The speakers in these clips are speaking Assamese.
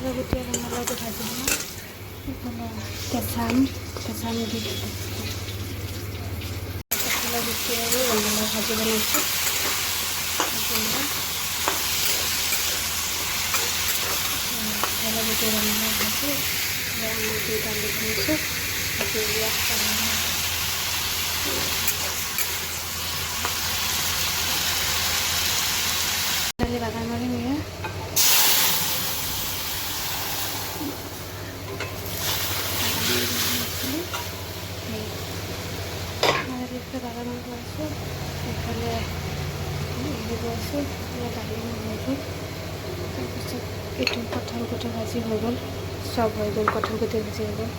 কঁঠালৰ গুটি আৰু ৰঙালাওটো ভাজি বনাম। এইফালে কেঁচা আম দি দিছোঁ। কঁঠালৰ গুটি আৰু ৰঙালাও ভাজি বনাইছোঁ। কঁঠালৰ গুটি ৰঙালাও ভাজি দুই দালি বনাইছোঁ। দালি বাগান মাৰি নিয়ে বাগান মাৰিব আছোঁ। এইফালে দিব আছোঁ দালি বনাইছোঁ। তাৰপিছত এইটো কঁঠাল গুটি ভাজি হৈ গ'ল, চব হৈ গ'ল, কঁঠাল গুটি ভাজি হৈ গ'ল,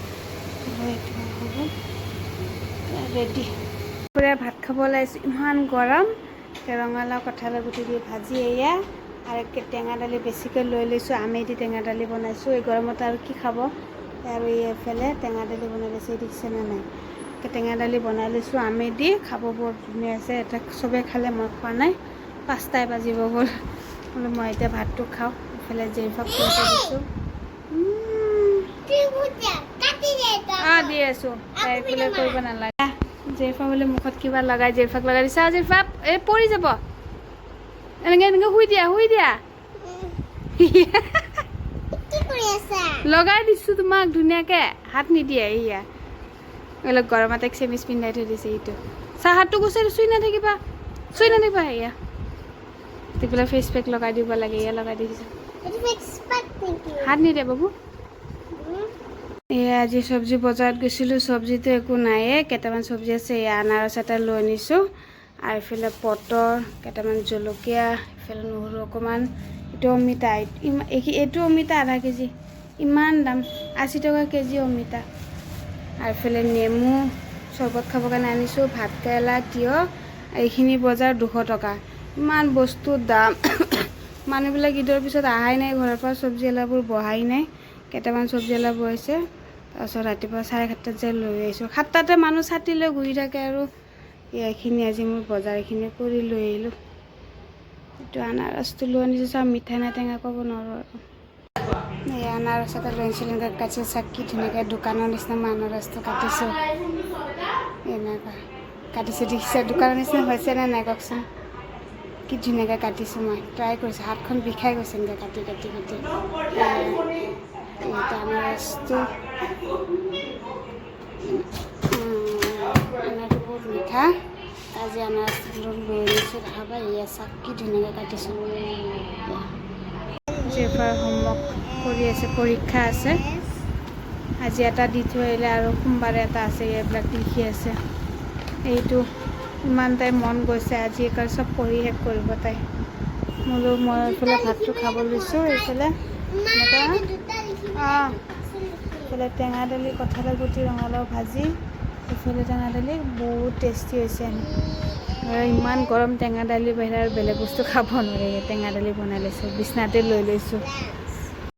এইটো হৈ গ'ল ৰেডি। দুপৰীয়া ভাত খাব ওলাইছোঁ, ইমান গৰম। ৰঙালাও কঁঠালৰ গুটি দি ভাজি এয়া আৰু টেঙা দালি বেছিকৈ লৈ লৈছোঁ। আমেদি টেঙা দালি বনাইছোঁ। এই গৰমত আৰু কি খাব। আৰু এইফালে টেঙা দালি বনাই লৈছোঁ, দেখিছেনে নাই? টেঙা দালি বনাই লৈছোঁ আমেদি, খাব বৰ ধুনীয়া আছে। এটা চবেই খালে, মই খোৱা নাই। 5টাই বাজিব গ'ল। বোলো মই এতিয়া ভাতটো খাওঁ। এইফালে জেৰিফাক খুৱাই দিছোঁ। দি আছোঁ, তাই বোলে কৰিব নালাগে। জেৰিফা বোলে মুখত কিবা লগাই, জেৰিফাক লগাই দিছা। জেৰিফা এই পৰি যাব, এনেকৈ শুই দিয়া লগাই দিছোঁ তোমাক ধুনীয়াকৈ। হাত নিদিয়ে। এয়া অলপ গৰমত এক চেমিজ পিন্ধাই থৈ দিছে। এইটো চাহ হাতটো গুচাই চুই নাথাকিবা এয়া দি পেলাই ফেচ পেক লগাই দিব লাগে। এয়া লগাই দি দিছোঁ। হাত নিদিয়ে বাবু। এয়া আজি চব্জি বজাৰত গৈছিলোঁ, চব্জিটো একো নাইয়ে। কেইটামান চব্জি আছে। এয়া আনাৰস এটা লৈ আনিছোঁ, আৰু এইফালে পটল, কেইটামান জলকীয়া, এইফালে নহৰু অকণমান। এইটো অমিতা, এইটো অমিতা আধা কেজি, ইমান দাম, 80 টকা কেজি অমিতা। আৰু এইফালে নেমু চৰবত খাবৰ কাৰণে আনিছোঁ। ভাত কেৰেলা, তিয়ঁহ, এইখিনি বজাৰ 200 টকা। ইমান বস্তুৰ দাম। মানুহবিলাক ঈদৰ পিছত অহাই নাই ঘৰৰ পৰা, চব্জি এলাবোৰ বহাই নাই। কেইটামান চব্জি এলা বহাইছে। তাৰপিছত ৰাতিপুৱা 7:30 যে লৈ আহিছোঁ। 7টাতে মানুহ ছাতি লৈ ঘূৰি থাকে। আৰু এইখিনি আজি মোৰ বজাৰ এইখিনি কৰি লৈ আহিলোঁ। এইটো আনাৰসটো লৈ আনিছোঁ। চাওঁ মিঠা নে টেঙা ক'ব নোৱাৰোঁ আৰু। এই আনাৰস এটা লৈ আনিছিলোঁ, এনেকৈ কাটিছোঁ। চাকি ধুনীয়াকৈ দোকানৰ নিচিনা মই আনাৰসটো কাটিছোঁ। এনেকুৱা কাটিছোঁ, দেখিছে? দোকানৰ নিচিনা হৈছেনে নাই কওকচোন? কি ধুনীয়াকৈ কাটিছোঁ। মই ট্ৰাই কৰিছোঁ, হাতখন বিষাই গৈছে এনেকৈ কাটি আনাৰসটো। আনাৰসটো বহুত মিঠা। আজি আনাৰসটো লৈ আনিছোঁ। দেখাবা, এয়া চাওক কি ধুনীয়াকৈ কাটিছোঁ। জেৰিফাৰ হোমৱৰ্ক কৰি আছে, পৰীক্ষা আছে। আজি এটা দি থৈ আহিলে, আৰু সোমবাৰে এটা আছে। এইবিলাক লিখি আছে। এইটো ইমান তাই মন গৈছে আজি, এইকাৰণে চব পঢ়ি শেষ কৰিব তাই। মোলো মই এইফালে ভাতটো খাব লৈছোঁ। এইফালে এইফালে টেঙা দালি, কঁঠালৰ গুটি, ৰঙালাও ভাজি। এইফালে টেঙা দালি বহুত টেষ্টি হৈছে। ইমান গৰম, টেঙা দালি বাহিৰে আৰু বেলেগ বস্তু খাব নোৱাৰি। টেঙা দালি বনাই লৈছোঁ, বিছনাতে লৈ লৈছোঁ।